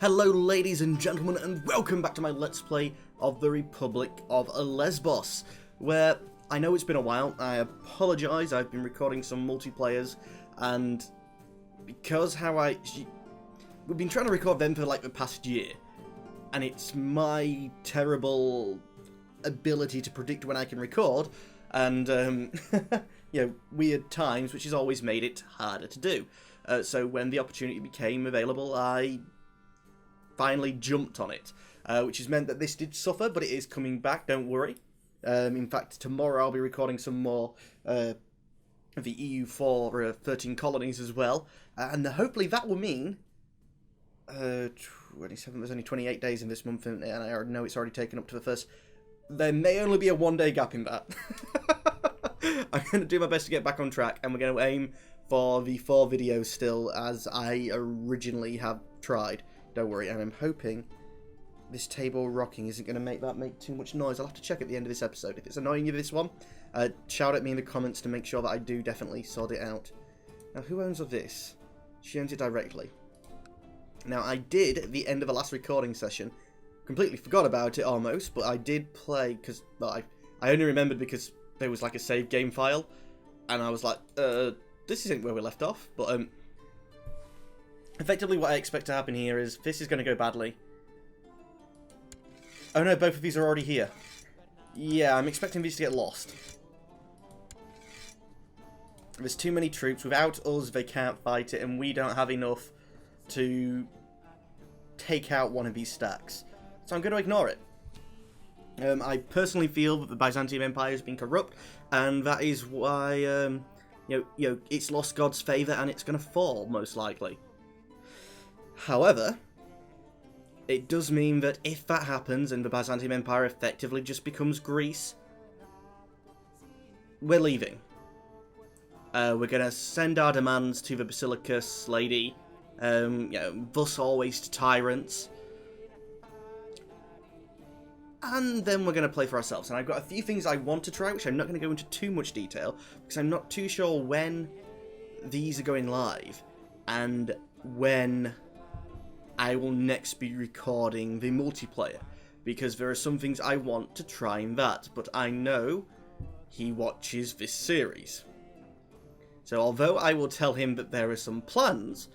Hello ladies and gentlemen, and welcome back to my Let's Play of the Republic of Lesbos, where I know it's been a while. I apologise, I've been recording some multiplayers, and because we've been trying to record them for like the past year, and it's my terrible ability to predict when I can record, and weird times, which has always made it harder to do. So when the opportunity became available, I finally jumped on it, which has meant that this did suffer, but it is coming back, don't worry. In fact, tomorrow I'll be recording some more of the EU4 13 colonies as well, and hopefully that will mean 27, there's only 28 days in this month, and I already know it's already taken up to the first. There may only be a one-day gap in that. I'm going to do my best to get back on track, and we're going to aim for the 4 videos still, as I originally have tried. Don't worry, and I'm hoping this table rocking isn't going to make too much noise. I'll have to check at the end of this episode. If it's annoying you, this one, shout at me in the comments to make sure that I do definitely sort it out. Now, who owns this? She owns it directly. Now, I did, at the end of the last recording session, completely forgot about it almost, but I did play, because, well, I only remembered because there was like a save game file, and I was like, this isn't where we left off, but, effectively, what I expect to happen here is this is going to go badly. Oh no, both of these are already here. Yeah, I'm expecting these to get lost. There's too many troops. Without us, they can't fight it, and we don't have enough to take out one of these stacks. So I'm going to ignore it. I personally feel that the Byzantium Empire has been corrupt, and that is why, it's lost God's favour, and it's going to fall, most likely. However, it does mean that if that happens and the Byzantium Empire effectively just becomes Greece, we're leaving. We're going to send our demands to the basilicas lady, thus always to tyrants, and then we're going to play for ourselves. And I've got a few things I want to try, which I'm not going to go into too much detail, because I'm not too sure when these are going live, and when I will next be recording the multiplayer, because there are some things I want to try in that, but I know he watches this series. So although I will tell him that there are some plans,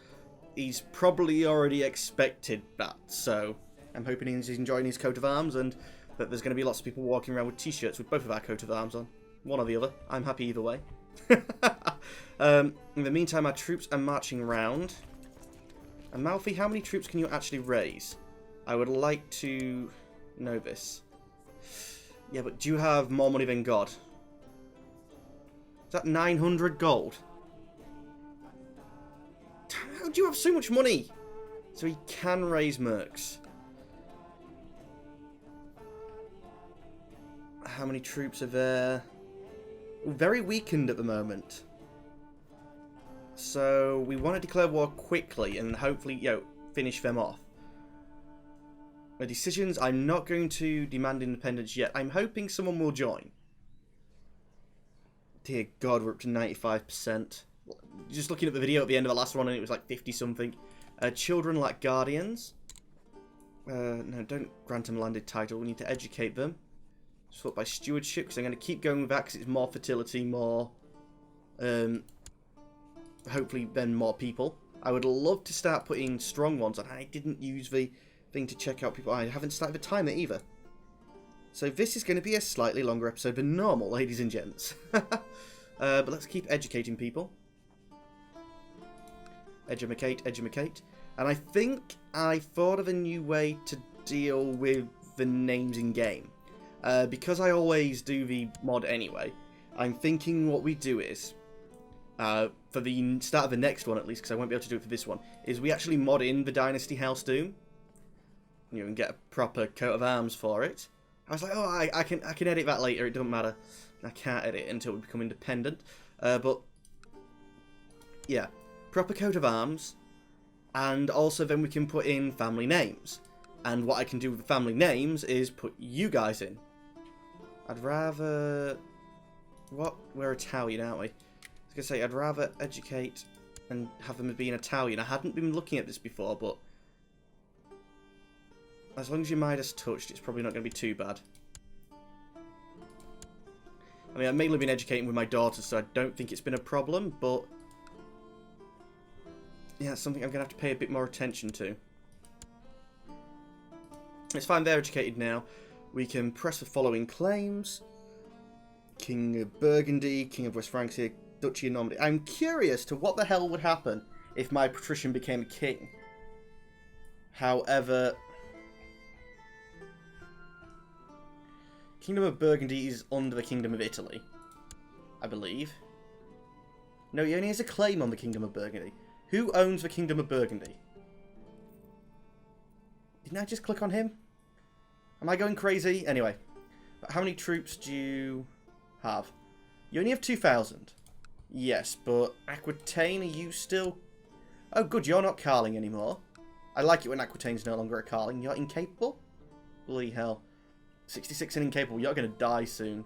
he's probably already expected that, so I'm hoping he's enjoying his coat of arms, and that there's going to be lots of people walking around with t-shirts with both of our coat of arms on. One or the other. I'm happy either way. In the meantime, our troops are marching around. And Malfi, how many troops can you actually raise? I would like to know this. Yeah, but do you have more money than God? Is that 900 gold? How do you have so much money? So he can raise mercs. How many troops are there? Very weakened at the moment. So we want to declare war quickly and hopefully, finish them off. The decisions, I'm not going to demand independence yet. I'm hoping someone will join. Dear God, we're up to 95%. Just looking at the video at the end of the last one, and it was like 50-something. Children like guardians. No, don't grant them landed title. We need to educate them. Sort by stewardship, because I'm going to keep going with that because it's more fertility, more hopefully then more people. I would love to start putting strong ones on. I didn't use the thing to check out people. I haven't started the timer either. So this is going to be a slightly longer episode than normal, ladies and gents. But let's keep educating people. Educate. And I think I thought of a new way to deal with the names in game. Because I always do the mod anyway, I'm thinking what we do is, for the start of the next one at least, because I won't be able to do it for this one, is we actually mod in the Dynasty House Doom. And get a proper coat of arms for it. I was like, oh, I can edit that later, it doesn't matter. I can't edit it until we become independent. But, yeah, proper coat of arms, and also then we can put in family names. And what I can do with the family names is put you guys in. I'd rather... What? We're Italian, aren't we? I was going to say, I'd rather educate and have them as being Italian. I hadn't been looking at this before, but As long as your Midas touched, it's probably not going to be too bad. I mean, I've mainly been educating with my daughters, so I don't think it's been a problem, but... yeah, it's something I'm going to have to pay a bit more attention to. It's fine, they're educated now. We can press the following claims. King of Burgundy, King of West Francia, Duchy of Normandy. I'm curious to what the hell would happen if my patrician became a king. However... Kingdom of Burgundy is under the Kingdom of Italy, I believe. No, he only has a claim on the Kingdom of Burgundy. Who owns the Kingdom of Burgundy? Didn't I just click on him? Am I going crazy? Anyway. But how many troops do you have? You only have 2,000. Yes, but Aquitaine, are you still... oh, good, you're not Karling anymore. I like it when Aquitaine's no longer a Karling. You're incapable? Bloody hell. 66 and incapable. You're going to die soon.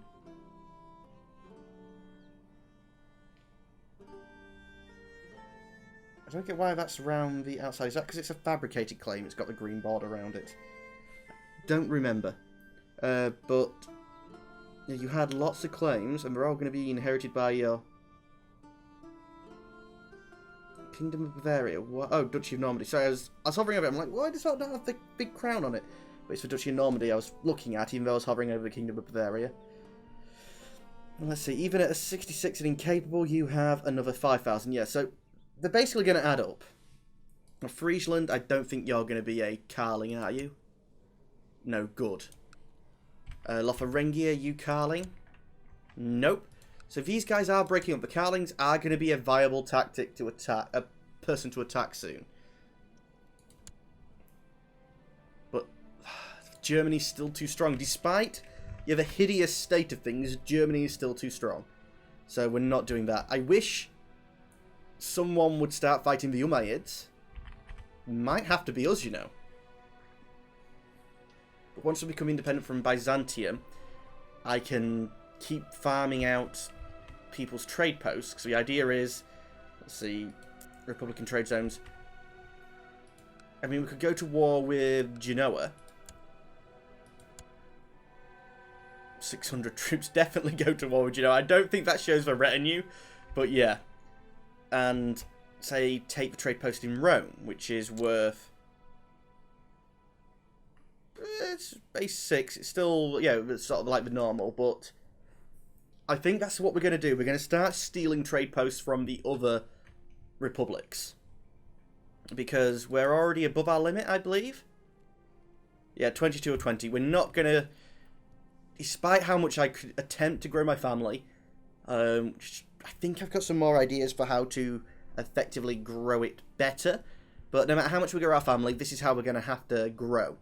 I don't get why that's around the outside. Is that because it's a fabricated claim? It's got the green border around it. Don't remember. But yeah, you had lots of claims, and they're all going to be inherited by your Kingdom of Bavaria. What? Oh, Duchy of Normandy. Sorry, I was hovering over it. I'm like, why does that not have the big crown on it? But it's for Duchy of Normandy I was looking at, even though I was hovering over the Kingdom of Bavaria. And let's see, even at a 66 and incapable, you have another 5,000. Yeah, so they're basically going to add up. Now, Friesland, I don't think you're going to be a Karling, are you? No, good. Lotharingia, you Karling? Nope. So these guys are breaking up. The Karlings are going to be a viable tactic to attack, a person to attack soon. But Germany's still too strong. Despite the hideous state of things, Germany is still too strong. So we're not doing that. I wish someone would start fighting the Umayyads. Might have to be us, you know. But once we become independent from Byzantium, I can keep farming out people's trade posts. Because the idea is, let's see, Republican trade zones. I mean, we could go to war with Genoa. 600 troops definitely go to war with Genoa. I don't think that shows the retinue, but yeah. And say take the trade post in Rome, which is worth, it's base 6. It's still, yeah, it's sort of like the normal, but I think that's what we're going to do. We're going to start stealing trade posts from the other republics, because we're already above our limit, I believe. Yeah, 22 or 20. We're not going to, despite how much I could attempt to grow my family, I think I've got some more ideas for how to effectively grow it better. But no matter how much we grow our family, this is how we're going to have to grow.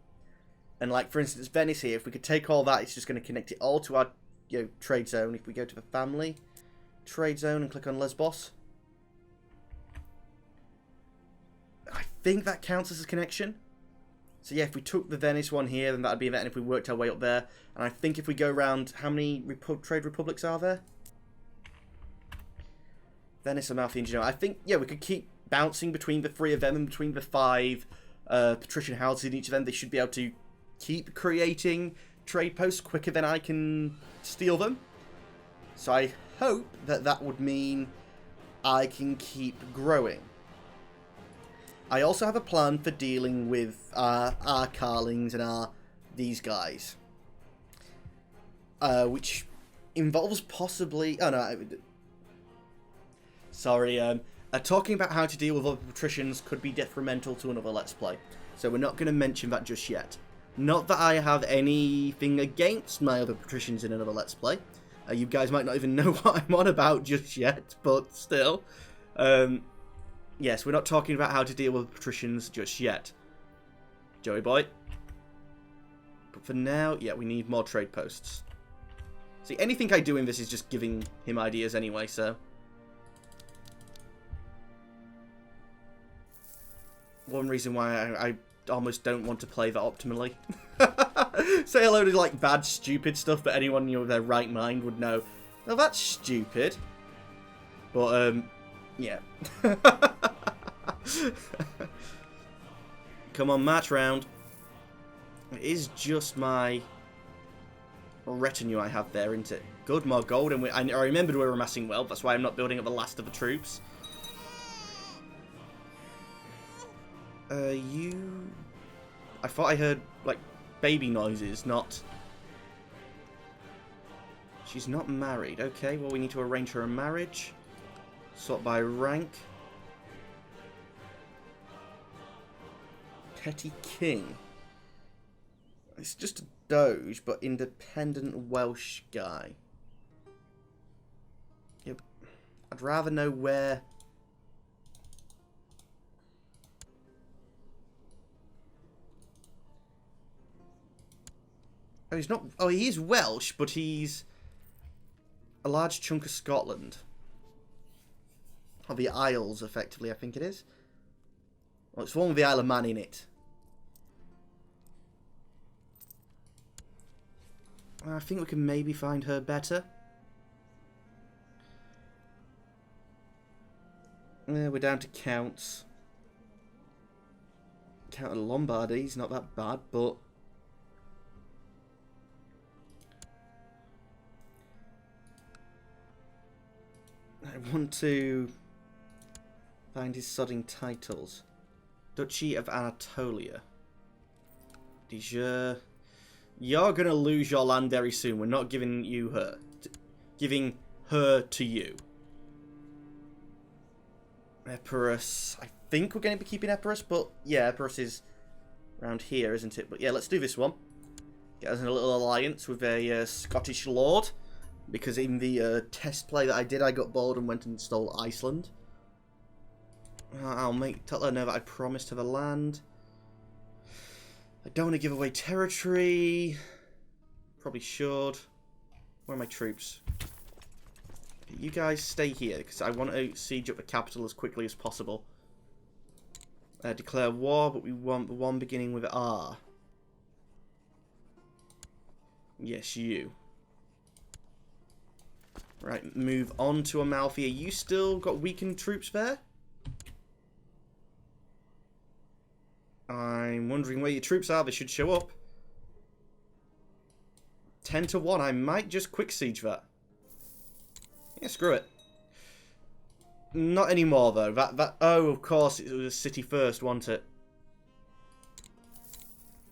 And like, for instance, Venice here, if we could take all that, it's just going to connect it all to our, you know, trade zone. If we go to the family trade zone and click on Lesbos, I think that counts as a connection. So yeah, if we took the Venice one here, then that would be that. And if we worked our way up there, and I think if we go around, how many trade republics are there? Venice, Amalfi, and Genoa. I think, yeah, we could keep bouncing between the 3 of them and between the 5 patrician houses in each of them. They should be able to keep creating trade posts quicker than I can steal them. So I hope that that would mean I can keep growing. I also have a plan for dealing with our Karlings and these guys. Which involves possibly... oh no, sorry, talking about how to deal with other patricians could be detrimental to another Let's Play. So we're not going to mention that just yet. Not that I have anything against my other patricians in another Let's Play. You guys might not even know what I'm on about just yet, but still. Yes, we're not talking about how to deal with patricians just yet. Joey boy. But for now, yeah, we need more trade posts. See, anything I do in this is just giving him ideas anyway, so... one reason why I almost don't want to play that optimally. Say a load of, like, bad, stupid stuff that anyone in their right mind would know. Well, that's stupid. But, yeah. Come on, march round. It is just my retinue I have there, isn't it? Good, more gold, and I remembered we were amassing wealth. That's why I'm not building up the last of the troops. You... I thought I heard, like, baby noises, not... She's not married. Okay, well, we need to arrange her a marriage. Sort by rank. Petty King. It's just a doge, but independent Welsh guy. Yep. I'd rather know where... Oh, he's not... Oh, he is Welsh, but he's a large chunk of Scotland. Or the Isles, effectively, I think it is. Well, it's one with the Isle of Man in it. I think we can maybe find her better. Yeah, we're down to counts. Count of Lombardy's not that bad, but... I want to find his sodding titles. Duchy of Anatolia. De jure. You're going to lose your land very soon. We're not giving you her. Giving her to you. Epirus. I think we're going to be keeping Epirus, but yeah, Epirus is around here, isn't it? But yeah, let's do this one. Get us in a little alliance with a Scottish lord. Because in the test play that I did, I got bored and went and stole Iceland. I'll tell her that I promised her the land. I don't want to give away territory. Probably should. Where are my troops? You guys stay here, because I want to siege up the capital as quickly as possible. Declare war, but we want the one beginning with R. Yes, you. Right, move on to Amalfi. Are you still got weakened troops there? I'm wondering where your troops are. They should show up. 10 to 1. I might just quick siege that. Yeah, screw it. Not anymore, though. Oh, of course, it was a city first, wasn't it?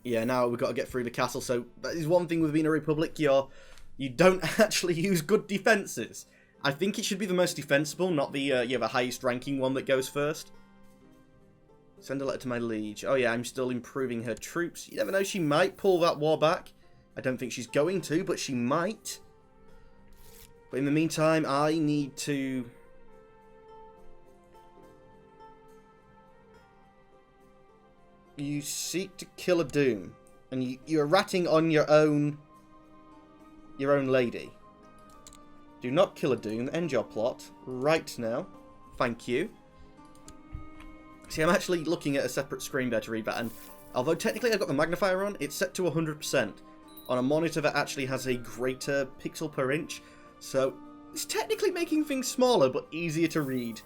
Yeah, now we've got to get through the castle. So that is one thing with being a republic. You don't actually use good defences. I think it should be the most defensible, not the the highest ranking one that goes first. Send a letter to my liege. Oh yeah, I'm still improving her troops. You never know, she might pull that war back. I don't think she's going to, but she might. But in the meantime, I need to... You seek to kill a Doom. And you're ratting on your own lady. Do not kill a Doom. End your plot right now. Thank you. See, I'm actually looking at a separate screen there to read that, and although technically I've got the magnifier on, it's set to 100% on a monitor that actually has a greater pixel per inch, so it's technically making things smaller but easier to read.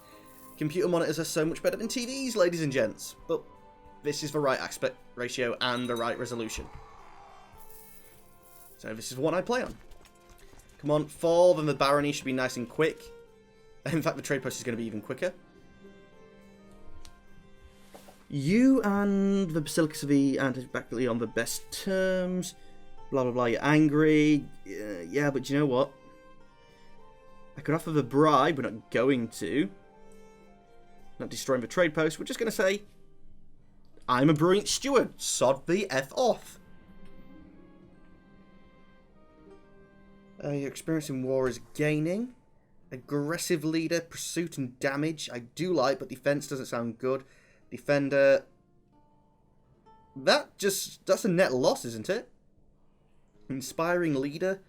Computer monitors are so much better than TVs, ladies and gents, but this is the right aspect ratio and the right resolution. So this is what I play on. Come on, fall, then the barony should be nice and quick. In fact, the trade post is going to be even quicker. You and the basilicas of the anti-bacteria on the best terms. Blah, blah, blah. You're angry. Yeah, but you know what? I could offer the bribe. We're not going to. Not destroying the trade post. We're just going to say, I'm a brilliant steward. Sod the F off. Your experience in war is gaining. Aggressive leader, pursuit and damage. I do like, but defense doesn't sound good. Defender. That's a net loss, isn't it? Inspiring leader.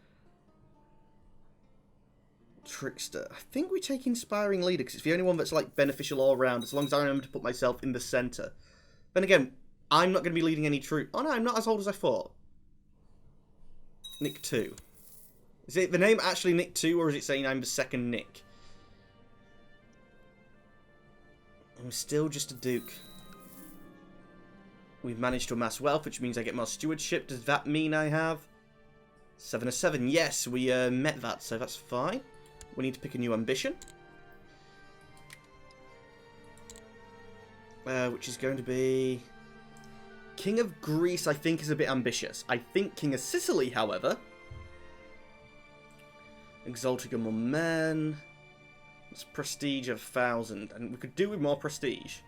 Trickster. I think we take inspiring leader because it's the only one that's like beneficial all around, as long as I remember to put myself in the center. Then again, I'm not going to be leading any troop. Oh no, I'm not as old as I thought. Nick 2. Is it the name actually Nick 2, or is it saying I'm the second Nick? I'm still just a duke. We've managed to amass wealth, which means I get more stewardship. Does that mean I have 7 of 7? Yes, we met that, so that's fine. We need to pick a new ambition. Which is going to be... King of Greece, I think, is a bit ambitious. I think King of Sicily, however... Exalting among men... It's prestige of 1,000, and we could do with more prestige.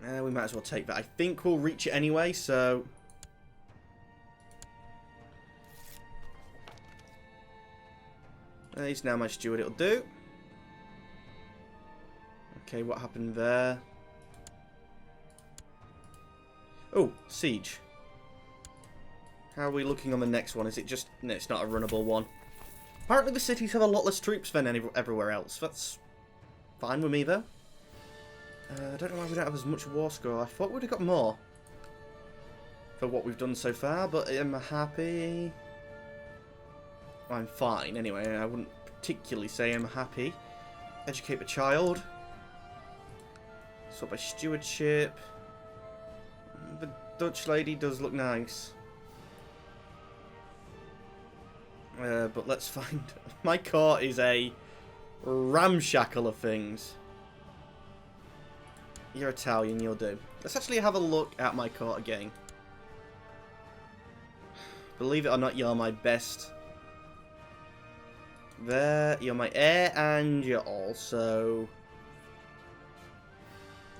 We might as well take that. I think we'll reach it anyway, so... He's now my steward, it'll do. Okay, what happened there? Oh, siege. How are we looking on the next one? Is it just... No, it's not a runnable one. Apparently the cities have a lot less troops than everywhere else. That's fine with me, though. I don't know why we don't have as much war score. I thought we'd have got more for what we've done so far, but am I happy? I'm fine, anyway. I wouldn't particularly say I'm happy. Educate the child. Sort by stewardship. The Dutch lady does look nice. But let's find... My court is a ramshackle of things. You're Italian, you'll do. Let's actually have a look at my court again. Believe it or not, you're my best. There, you're my heir, and you're also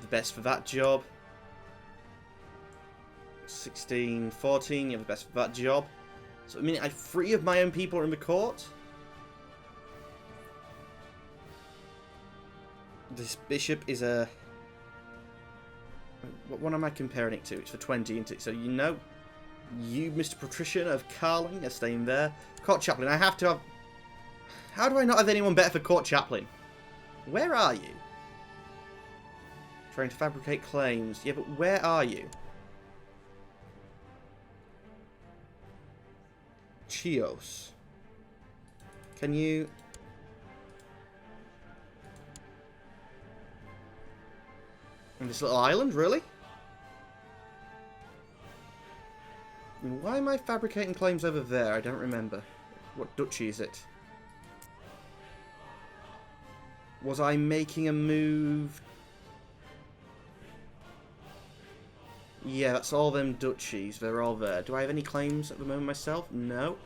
the best for that job. 16, 14, you're the best for that job. So, I mean, 3 of my own people are in the court. This bishop is a... What am I comparing it to? It's for 20, isn't it? So, you know, you, Mr. Patrician of Karling, are staying there. Court chaplain, I have to have... How do I not have anyone better for court chaplain? Where are you? Trying to fabricate claims. Yeah, but where are you? Chios. Can you... In this little island, really? Why am I fabricating claims over there? I don't remember. What duchy is it? Was I making a move? Yeah, that's all them duchies. They're all there. Do I have any claims at the moment myself? No.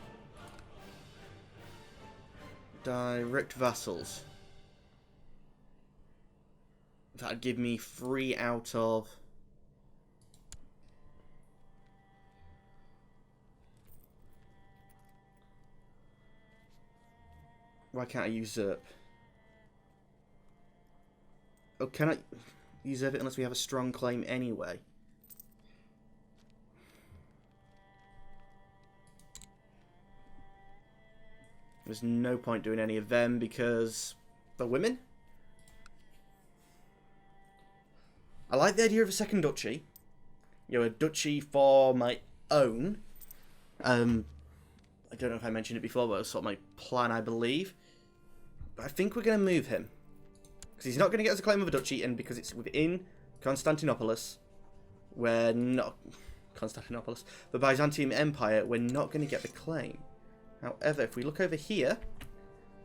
Direct vassals. That'd give me 3 out of... Why can't I usurp? Oh, can I usurp it unless we have a strong claim anyway? There's no point doing any of them because they're women. I like the idea of a second duchy. You know, a duchy for my own. I don't know if I mentioned it before, but it was sort of my plan, I believe. But I think we're going to move him. Because he's not going to get us a claim of a duchy, and because it's within Constantinople, we're not... Constantinople, the Byzantium Empire, we're not going to get the claim. However, if we look over here,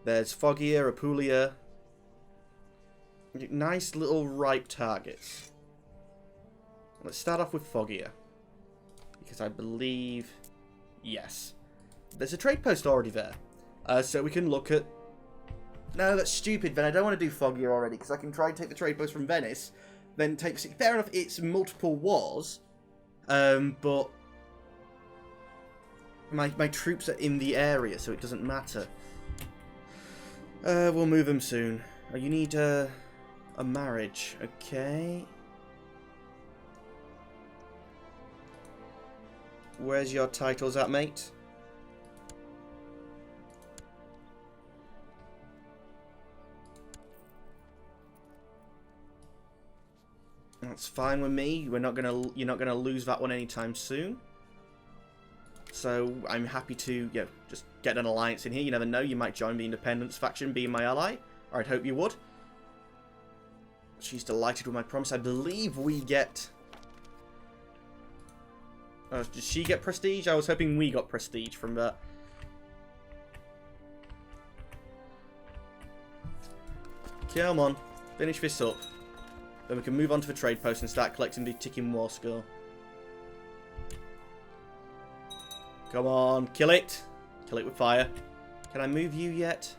there's Foggia, Apulia. Nice little ripe targets. Let's start off with Foggia. Because I believe... Yes. There's a trade post already there. So we can look at... No, that's stupid, then I don't want to do Foggia already, because I can try and take the trade post from Venice, then take... Fair enough, it's multiple wars, but... My troops are in the area, so it doesn't matter. We'll move them soon. Oh, you need a marriage. Okay. Where's your titles at, mate? That's fine with me. You're not gonna lose that one anytime soon. So I'm happy to, just get an alliance in here. You never know, you might join the Independence faction, being my ally. Or I'd hope you would. She's delighted with my promise. I believe we get... did she get prestige? I was hoping we got prestige from that. Come on. Finish this up. Then we can move on to the trade post and start collecting the ticking war score. Come on. Kill it. Kill it with fire. Can I move you yet?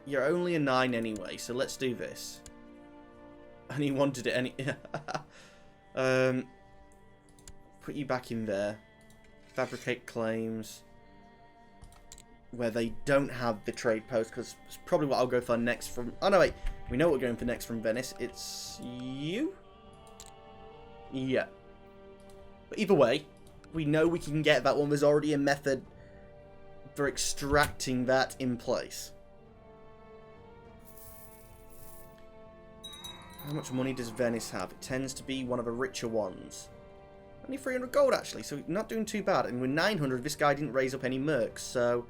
You're only a 9 anyway, so let's do this. And he wanted it any... put you back in there. Fabricate claims. Where they don't have the trade post, because it's probably what I'll go for next from... Oh, no, wait. We know what we're going for next from Venice. It's you? Yeah. But either way, we know we can get that one. There's already a method for extracting that in place. How much money does Venice have? It tends to be one of the richer ones. Only 300 gold, actually, so not doing too bad. And with 900, this guy didn't raise up any mercs, so...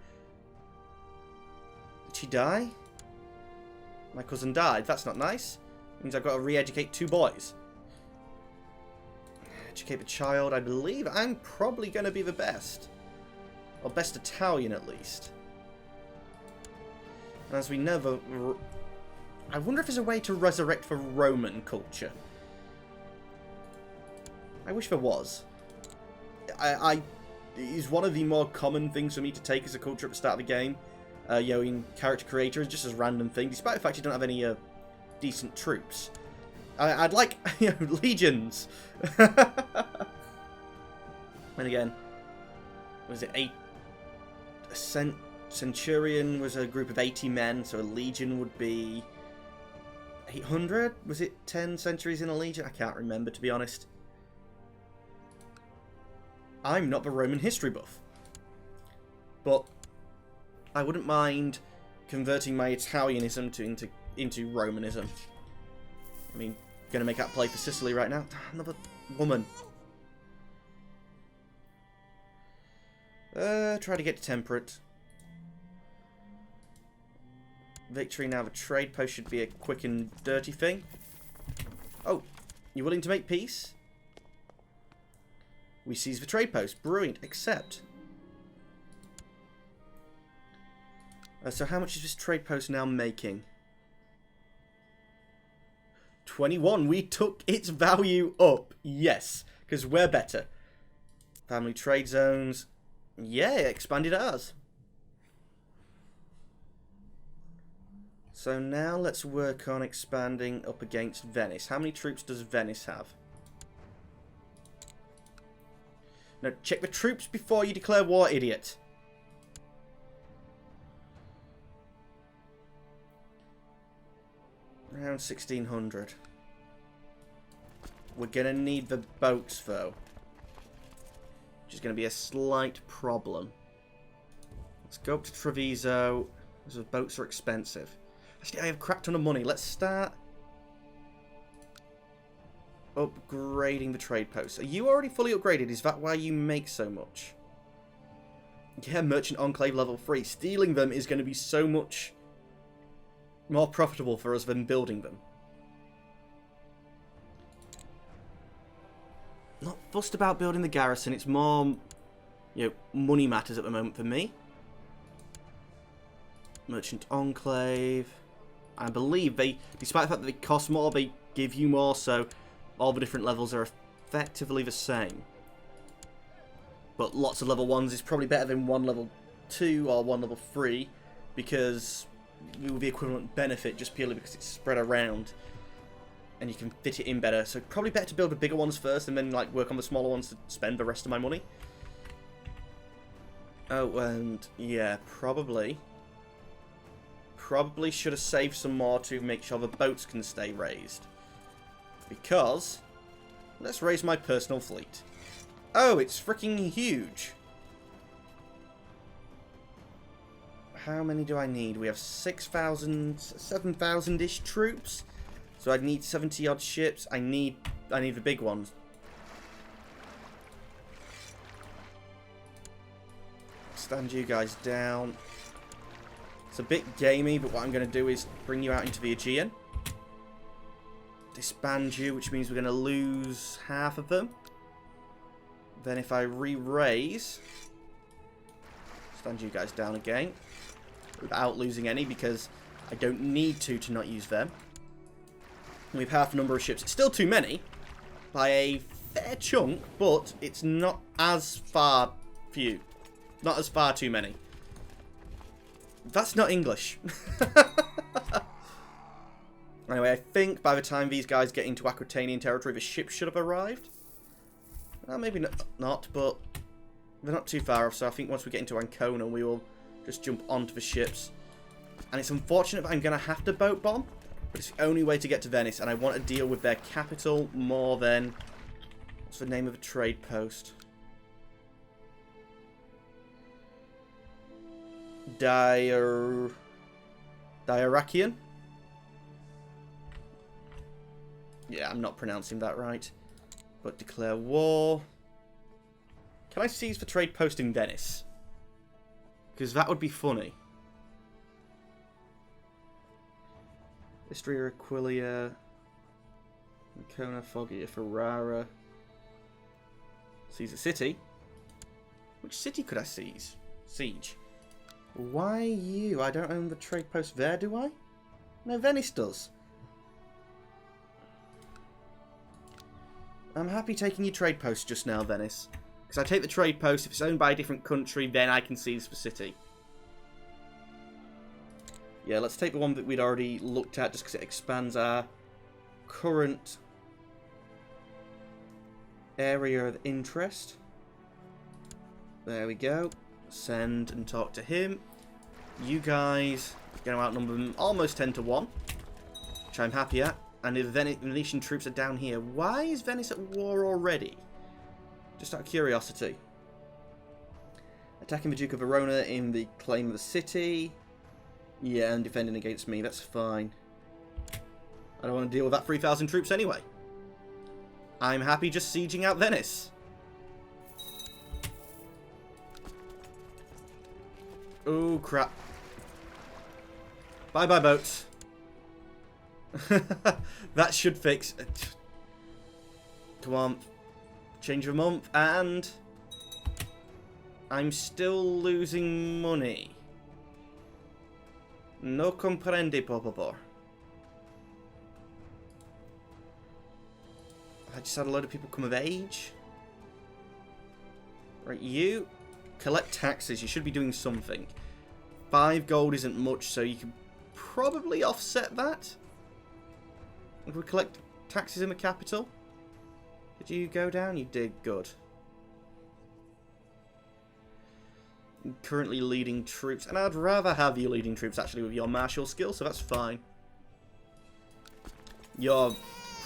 Did she die? My cousin died. That's not nice. Means I've got to re-educate 2 boys. Educate the child, I believe. I'm probably going to be the best. Or best Italian, at least. And as we know, I wonder if there's a way to resurrect the Roman culture. I wish there was. It is one of the more common things for me to take as a culture at the start of the game. In character creator is just as random thing, despite the fact you don't have any decent troops. I'd like legions. And again, was it a centurion was a group of 80 men, so a legion would be 800? Was it 10 centuries in a legion? I can't remember, to be honest. I'm not the Roman history buff. But I wouldn't mind converting my Italianism into Romanism. I mean, gonna make that play for Sicily right now. Another woman. Try to get to temperate. Victory now. The trade post should be a quick and dirty thing. Oh, you willing to make peace? We seize the trade post. Brilliant. Accept. So how much is this trade post now making? 21. We took its value up. Yes, because we're better. Family trade zones. Yeah, it expanded ours. So now let's work on expanding up against Venice. How many troops does Venice have? No, check the troops before you declare war, idiot. Around 1600. We're going to need the boats, though. Which is going to be a slight problem. Let's go up to Treviso. Those boats are expensive. Actually, I have a crap ton of money. Let's start upgrading the trade posts. Are you already fully upgraded? Is that why you make so much? Yeah, Merchant Enclave level 3. Stealing them is going to be so much more profitable for us than building them. Not fussed about building the garrison. It's more, money matters at the moment for me. Merchant Enclave. I believe they, despite the fact that they cost more, they give you more, so all the different levels are effectively the same. But lots of level 1s is probably better than one level 2 or one level 3, because it will be equivalent benefit just purely because it's spread around and you can fit it in better. So probably better to build the bigger ones first and then work on the smaller ones to spend the rest of my money. Oh, and yeah, probably should have saved some more to make sure the boats can stay raised. Because let's raise my personal fleet. Oh, it's freaking huge. How many do I need? We have 6,000, 7,000-ish troops. So I'd need 70-odd ships. I need the big ones. Stand you guys down. It's a bit gamey, but what I'm going to do is bring you out into the Aegean. Disband you, which means we're going to lose half of them. Then if I re-raise, stand you guys down again without losing any, because I don't need to not use them. We've half the number of ships. It's still too many by a fair chunk, but it's not as far few. Not as far too many. That's not English. Anyway, I think by the time these guys get into Aquitanian territory, the ships should have arrived. Well, maybe not, but they're not too far off, so I think once we get into Ancona, we will just jump onto the ships. And it's unfortunate that I'm going to have to boat bomb, but it's the only way to get to Venice, and I want to deal with their capital more than... What's the name of the trade post? Diarakian? Yeah, I'm not pronouncing that right. But declare war. Can I seize the trade post in Venice? Because that would be funny. Istria, Aquilia, Ancona, Foggia, Ferrara. Seize a city. Which city could I seize? Siege. Why you? I don't own the trade post there, do I? No, Venice does. I'm happy taking your trade post just now, Venice. Because I take the trade post, if it's owned by a different country, then I can seize the city. Yeah, let's take the one that we'd already looked at, just because it expands our current area of interest. There we go. Send and talk to him. You guys are going to outnumber them almost 10 to 1, which I'm happy at. And if Venetian troops are down here, why is Venice at war already? Just out of curiosity. Attacking the Duke of Verona in the claim of the city. Yeah, and defending against me, that's fine. I don't want to deal with that 3,000 troops anyway. I'm happy just sieging out Venice. Oh, crap. Bye-bye, boats. That should fix it. Come on. Change of a month, and... I'm still losing money. No comprende, por favor. I just had a load of people come of age. Right, you... Collect taxes. You should be doing something. 5 gold isn't much, so you can probably offset that. If we collect taxes in the capital. Did you go down? You did. Good. I'm currently leading troops, and I'd rather have you leading troops actually with your martial skill, so that's fine. You're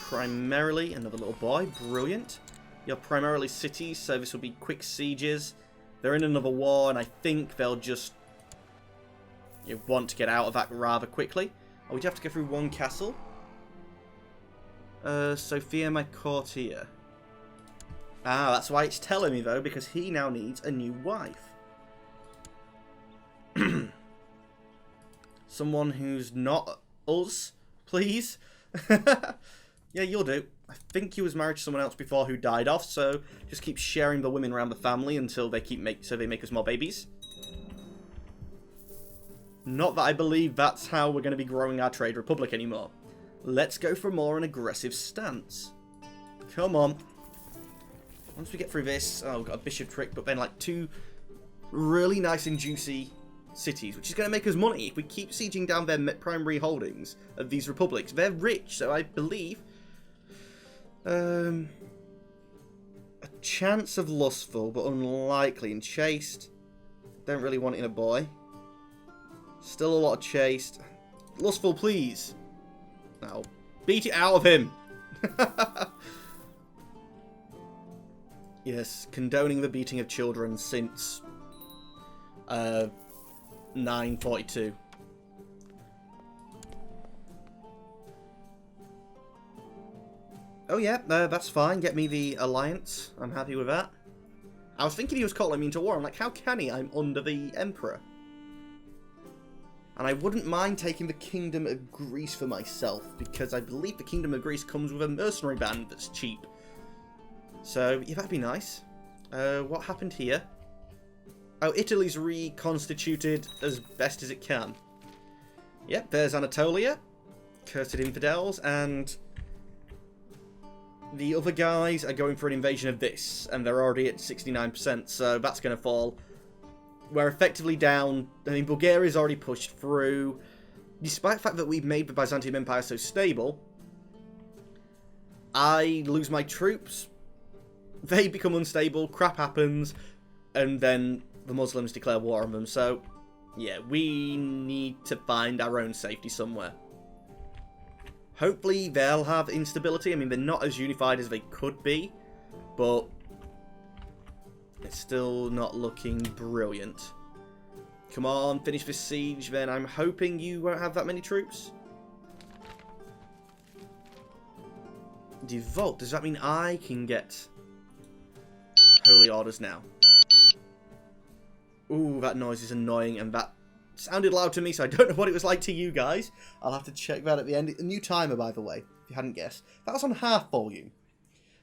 primarily another little boy. Brilliant. You're primarily cities, so this will be quick sieges. They're in another war, and I think they'll just want to get out of that rather quickly. Oh, we do have to go through one castle. Sophia, my courtier. Ah, that's why it's telling me, though, because he now needs a new wife. Someone who's not us, please. Yeah, you'll do. I think he was married to someone else before who died off, so just keep sharing the women around the family until they make us more babies. Not that I believe that's how we're going to be growing our trade republic anymore. Let's go for more an aggressive stance. Come on. Once we get through this, oh, we've got a bishopric, but then like 2 really nice and juicy cities, which is going to make us money if we keep sieging down their primary holdings of these republics. They're rich, so I believe a chance of lustful, but unlikely. And chaste, don't really want it in a boy. Still a lot of chaste. Lustful, please. Now, beat it out of him. Yes, condoning the beating of children since 942. Oh yeah, that's fine. Get me the alliance. I'm happy with that. I was thinking he was calling me into war. I'm like, how can he? I'm under the Emperor. And I wouldn't mind taking the Kingdom of Greece for myself, because I believe the Kingdom of Greece comes with a mercenary band that's cheap. So, yeah, that'd be nice. What happened here? Oh, Italy's reconstituted as best as it can. Yep, there's Anatolia. Cursed infidels. And the other guys are going for an invasion of this. And they're already at 69%, so that's going to fall. We're effectively down. I mean, Bulgaria's already pushed through. Despite the fact that we've made the Byzantium Empire so stable, I lose my troops. They become unstable. Crap happens. And then the Muslims declare war on them. So, yeah, we need to find our own safety somewhere. Hopefully they'll have instability. I mean, they're not as unified as they could be. But it's still not looking brilliant. Come on, finish this siege then. I'm hoping you won't have that many troops. Devote. Does that mean I can get holy orders now? Ooh, that noise is annoying, and that sounded loud to me, so I don't know what it was like to you guys. I'll have to check that at the end. A new timer, by the way, if you hadn't guessed. That was on half volume.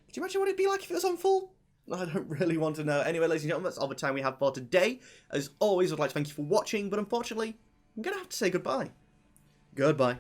Could you imagine what it'd be like if it was on full? I don't really want to know. Anyway, ladies and gentlemen, that's all the time we have for today. As always, I'd like to thank you for watching, but unfortunately, I'm going to have to say goodbye. Goodbye.